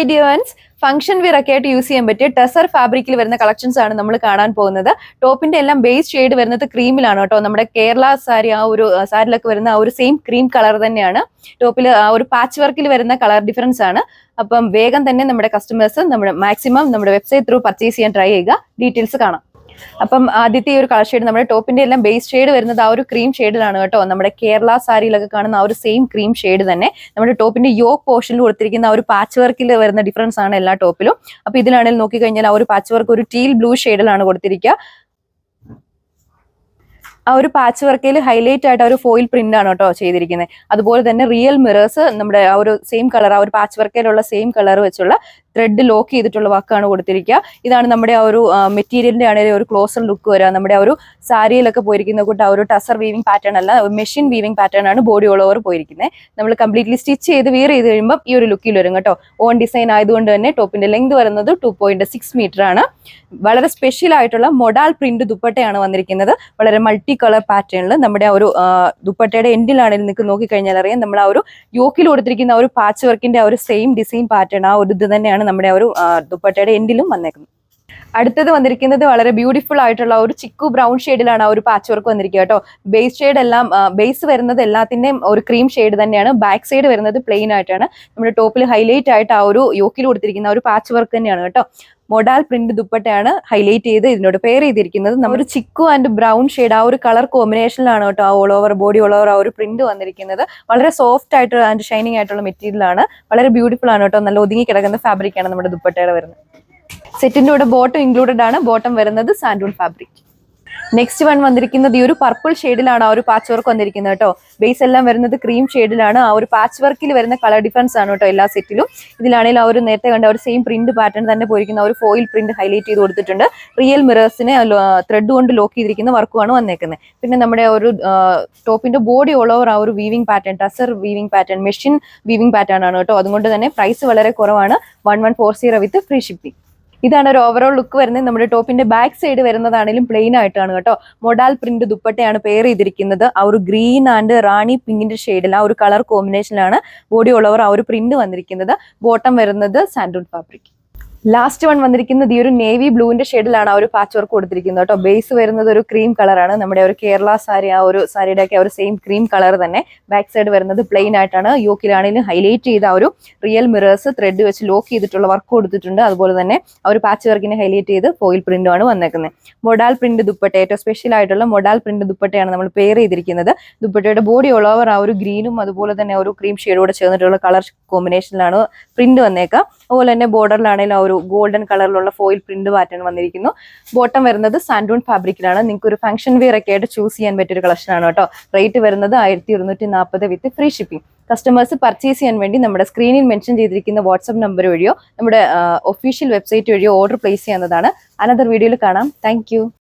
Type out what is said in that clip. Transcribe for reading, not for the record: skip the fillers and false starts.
ഡിയൻസ് function wear ഒക്കെ ആയിട്ട് use ചെയ്യാൻ പറ്റിയ ടെസർ ഫാബ്രിക്കിൽ വരുന്ന കളക്ഷൻസ് ആണ് നമ്മൾ കാണാൻ പോകുന്നത്. ടോപ്പിന്റെ എല്ലാം ബേസ് ഷെയ്ഡ് വരുന്നത് ക്രീമിലാണ് കേട്ടോ. നമ്മുടെ കേരള സാരി ആ ഒരു സാരിയിലൊക്കെ വരുന്ന ആ ഒരു സെയിം ക്രീം കളർ തന്നെയാണ്. ടോപ്പിൽ ആ ഒരു പാച്ച് വർക്കിൽ വരുന്ന കളർ ഡിഫറൻസ് ആണ്. അപ്പം വേഗം തന്നെ നമ്മുടെ കസ്റ്റമേഴ്സ് മാക്സിമം നമ്മുടെ വെബ്സൈറ്റ് ത്രൂ പർച്ചേസ് ചെയ്യാൻ ട്രൈ ചെയ്യുക. ഡീറ്റെയിൽസ് കാണാം. അപ്പം ആദ്യത്തെ ഒരു കളർ ഷെയ്ഡ് നമ്മുടെ ടോപ്പിന്റെ എല്ലാം ബേസ് ഷെയ്ഡ് വരുന്നത് ആ ഒരു ക്രീം ഷെയ്ഡിലാണ് കേട്ടോ. നമ്മുടെ കേരള സാരിയിലൊക്കെ കാണുന്ന ആ ഒരു സെയിം ക്രീം ഷെയ്ഡ് തന്നെ നമ്മുടെ ടോപ്പിന്റെ യോക്ക് പോർഷനിൽ കൊടുത്തിരിക്കുന്ന ആ ഒരു പാച്ച് വർക്കിൽ വരുന്ന ഡിഫറൻസ് ആണ് എല്ലാ ടോപ്പിലും. അപ്പൊ ഇതിലാണെങ്കിൽ നോക്കിക്കഴിഞ്ഞാൽ ആ ഒരു പാച്ച് വർക്ക് ഒരു ടീൽ ബ്ലൂ ഷെയ്ഡിലാണ് കൊടുത്തിരിക്കുക. ആ ഒരു പാച്ച് വർക്കിൽ ഹൈലൈറ്റ് ആയിട്ട് ഒരു ഫോയിൽ പ്രിന്റ് ആണ് കേട്ടോ ചെയ്തിരിക്കുന്നത്. അതുപോലെ തന്നെ റിയൽ മിറേഴ്സ് നമ്മുടെ ആ ഒരു സെയിം കളർ ആ ഒരു പാച്ച് വർക്കിലുള്ള സെയിം കളർ വെച്ചുള്ള ത്രെഡ് ലോക്ക് ചെയ്തിട്ടുള്ള വർക്കാണ് കൊടുത്തിരിക്കുക. ഇതാണ് നമ്മുടെ ആ ഒരു മെറ്റീരിയലിന്റെ ആണെങ്കിൽ ഒരു ക്ലോസർ ലുക്ക് വരിക. നമ്മുടെ ആ ഒരു സാരിയിലൊക്കെ പോയിരിക്കുന്ന കൂട്ട് ആ ഒരു ടസർ വീവിംഗ് പാറ്റേൺ അല്ല, മെഷീൻ വീവിംഗ് പാറ്റേൺ ആണ് ബോഡി ഓൾ ഓവർ പോയിരിക്കുന്നത്. നമ്മൾ കംപ്ലീറ്റ്ലി സ്റ്റിച്ച് ചെയ്ത് വിയർ ചെയ്ത് കഴിയുമ്പോൾ ഈ ഒരു ലുക്കിൽ വരും കേട്ടോ. ഓൺ ഡിസൈൻ ആയതുകൊണ്ട് തന്നെ ടോപ്പിന്റെ ലെങ്ത് വരുന്നത് 2.6 മീറ്റർ ആണ്. വളരെ സ്പെഷ്യൽ ആയിട്ടുള്ള മൊഡാൽ പ്രിന്റ് ദുപ്പട്ടയാണ് വന്നിരിക്കുന്നത്. വളരെ മൾട്ടി കളർ പാറ്റേണിൽ നമ്മുടെ ആ ഒരു ദുപ്പട്ടയുടെ എൻഡിലാണെങ്കിൽ നിങ്ങൾക്ക് നോക്കിക്കഴിഞ്ഞാൽ അറിയാം നമ്മൾ ആ ഒരു യോക്കിൽ കൊടുത്തിരിക്കുന്ന ആ ഒരു പാച്ച് വർക്കിന്റെ ആ ഒരു സെയിം ഡിസൈൻ പാറ്റേൺ ആ ഒരു ഇത് തന്നെയാണ് നമ്മുടെ ആ ഒരു ദുപ്പട്ടയുടെ എൻഡിലും വന്നേക്കുന്നത്. അടുത്തത് വന്നിരിക്കുന്നത് വളരെ ബ്യൂട്ടിഫുൾ ആയിട്ടുള്ള ഒരു ചിക്കു ബ്രൗൺ ഷെയ്ഡിലാണ് ആ ഒരു പാച്ച് വർക്ക് വന്നിരിക്കുക കേട്ടോ. ബേസ് ഷെയ്ഡ് എല്ലാം ബേസ് വരുന്നത് എല്ലാത്തിന്റെയും ഒരു ക്രീം ഷെയ്ഡ് തന്നെയാണ്. ബാക്ക് സൈഡ് വരുന്നത് പ്ലെയിൻ ആയിട്ടാണ്. നമ്മുടെ ടോപ്പിൽ ഹൈലൈറ്റ് ആയിട്ട് ആ ഒരു യോക്കിൽ കൊടുത്തിരിക്കുന്ന ഒരു പാച്ച് വർക്ക് തന്നെയാണ് കേട്ടോ. മൊഡാൽ പ്രിന്റ് ദുപ്പട്ടയാണ് ഹൈലൈറ്റ് ചെയ്ത് ഇതിനോട് പെയർ ചെയ്തിരിക്കുന്നത്. നമ്മൾ ചിക്കു ആൻഡ് ബ്രൗൺ ഷെയ്ഡ് ആ ഒരു കളർ കോമ്പിനേഷനിലാണ് കേട്ടോ ആ all over body all over ആ ഒരു പ്രിന്റ് വന്നിരിക്കുന്നത്. വളരെ സോഫ്റ്റ് ആയിട്ട് ആൻഡ് ഷൈനിങ് ആയിട്ടുള്ള മെറ്റീരിയൽ ആണ്. വളരെ ബ്യൂട്ടിഫുൾ ആണ് കേട്ടോ. നല്ല ഒതുങ്ങി കിടക്കുന്ന ഫാബ്രിക് ആണ് നമ്മുടെ ദുപ്പട്ടയുടെ വരുന്നത്. സെറ്റിന്റെ കൂടെ ബോട്ടം ഇൻക്ലൂഡഡ് ആണ്. ബോട്ടം വരുന്നത് സാൻഡൂൺ ഫാബ്രിക്. നെക്സ്റ്റ് വൺ വന്നിരിക്കുന്നത് ഈ ഒരു പർപ്പിൾ ഷെയ്ഡിലാണ് ആ ഒരു പാച്ച് വർക്ക് വന്നിരിക്കുന്നത് കേട്ടോ. ബേസ് എല്ലാം വരുന്നത് ക്രീം ഷെയ്ഡിലാണ്. ആ ഒരു പാച്ച് വർക്കിൽ വരുന്ന കളർ ഡിഫറൻസ് ആണ് കേട്ടോ എല്ലാ സെറ്റിലും. ഇതിലാണെങ്കിൽ ആ ഒരു നേരത്തെ കണ്ട ഒരു സെയിം പ്രിന്റ് പാറ്റേൺ തന്നെ പോയിരിക്കുന്ന ഒരു ഫോയിൽ പ്രിന്റ് ഹൈലൈറ്റ് ചെയ്ത് കൊടുത്തിട്ടുണ്ട്. റിയൽ മിറേഴ്സിനെ ത്രെഡ് കൊണ്ട് ലോക്ക് ചെയ്തിരിക്കുന്ന വർക്കുമാണ് വന്നേക്കുന്നത്. പിന്നെ നമ്മുടെ ഒരു ടോപ്പിന്റെ ബോഡി ഓൾ ഓവർ ആ ഒരു weaving pattern tussar weaving pattern machine weaving pattern ആണ് കേട്ടോ. അതുകൊണ്ട് തന്നെ പ്രൈസ് വളരെ കുറവാണ്. 1140 വിത്ത് ഫ്രീ ഷിപ്പിംഗ്. ഇതാണ് ഒരു ഓവറോൾ ലുക്ക് വരുന്നത്. നമ്മുടെ ടോപ്പിന്റെ ബാക്ക് സൈഡ് വരുന്നതാണെങ്കിലും പ്ലെയിൻ ആയിട്ടാണ് കേട്ടോ. മൊഡാൽ പ്രിന്റ് ദുപ്പട്ടയാണ് പെയർ ചെയ്തിരിക്കുന്നത്. ആ ഒരു ഗ്രീൻ ആൻഡ് റാണി പിങ്കിന്റെ ഷെയ്ഡിൽ ആ ഒരു കളർ കോമ്പിനേഷനിലാണ് ബോഡി ഓൾ ഓവർ ആ ഒരു പ്രിന്റ് വന്നിരിക്കുന്നത്. ബോട്ടം വരുന്നത് സാൻഡൂൺ ഫാബ്രിക്. ലാസ്റ്റ് വൺ വന്നിരിക്കുന്നത് ഈ ഒരു നേവി ബ്ലൂവിന്റെ ഷെയ്ഡിലാണ് ആ ഒരു പാച്ച് വർക്ക് കൊടുത്തിരിക്കുന്നത് കേട്ടോ. ബേസ് വരുന്നത് ഒരു ക്രീം കളറാണ്. നമ്മുടെ ഒരു കേരള സാരി ആ ഒരു സാരിയുടെ ഒക്കെ ഒരു സെയിം ക്രീം കളർ തന്നെ. ബാക്ക് സൈഡ് വരുന്നത് പ്ലെയിൻ ആയിട്ടാണ്. യോക്കിലാണെങ്കിലും ഹൈലൈറ്റ് ചെയ്ത ആ ഒരു റിയൽ മിറേഴ്സ് ത്രെഡ് വെച്ച് ലോക്ക് ചെയ്തിട്ടുള്ള വർക്ക് കൊടുത്തിട്ടുണ്ട്. അതുപോലെ തന്നെ ആ ഒരു പാച്ച് വർക്കിനെ ഹൈലൈറ്റ് ചെയ്ത് ഫോയിൽ പ്രിന്റുമാണ് വന്നേക്കുന്നത്. മൊഡാൽ പ്രിന്റ് ദുപ്പട്ട ഏറ്റവും സ്പെഷ്യൽ ആയിട്ടുള്ള മൊഡാൽ പ്രിന്റ് ദുപ്പട്ടയാണ് നമ്മൾ പെയർ ചെയ്തിരിക്കുന്നത്. ദുപ്പട്ടയുടെ ബോഡി ഓൾ ഓവർ ആ ഒരു ഗ്രീനും അതുപോലെ തന്നെ ഒരു ക്രീം ഷെയ്ഡോടെ ചേർന്നിട്ടുള്ള കളർ കോമ്പിനേഷനിലാണ് പ്രിന്റ് വന്നേക്കുക. അതുപോലെ തന്നെ ബോർഡറിലാണെങ്കിലും ആ ഒരു ഗോൾഡൻ കളറിലുള്ള ഫോയിൽ പ്രിന്റ് പാറ്റേൺ വന്നിരിക്കുന്നു. ബോട്ടം വരുന്നത് സാൻഡൂൺ ഫാബ്രിക്കിലാണ്. നിങ്ങൾക്ക് ഒരു ഫംഗ്ഷൻ വിയർ ഒക്കെ ആയിട്ട് ചൂസ് ചെയ്യാൻ പറ്റിയൊരു കളക്ഷൻ ആണ് കേട്ടോ. റേറ്റ് വരുന്നത് 1240 വിത്ത് ഫ്രീ ഷിപ്പിംഗ്. കസ്റ്റമേഴ്സ് പർച്ചേസ് ചെയ്യാൻ വേണ്ടി നമ്മുടെ സ്ക്രീനിൽ മെൻഷൻ ചെയ്തിരിക്കുന്ന വാട്സ്ആപ്പ് നമ്പർ വഴിയോ നമ്മുടെ ഒഫീഷ്യൽ വെബ്സൈറ്റ് വഴിയോ ഓർഡർ പ്ലേസ് ചെയ്യുന്നതാണ്. അനദർ വീഡിയോയിൽ കാണാം. താങ്ക്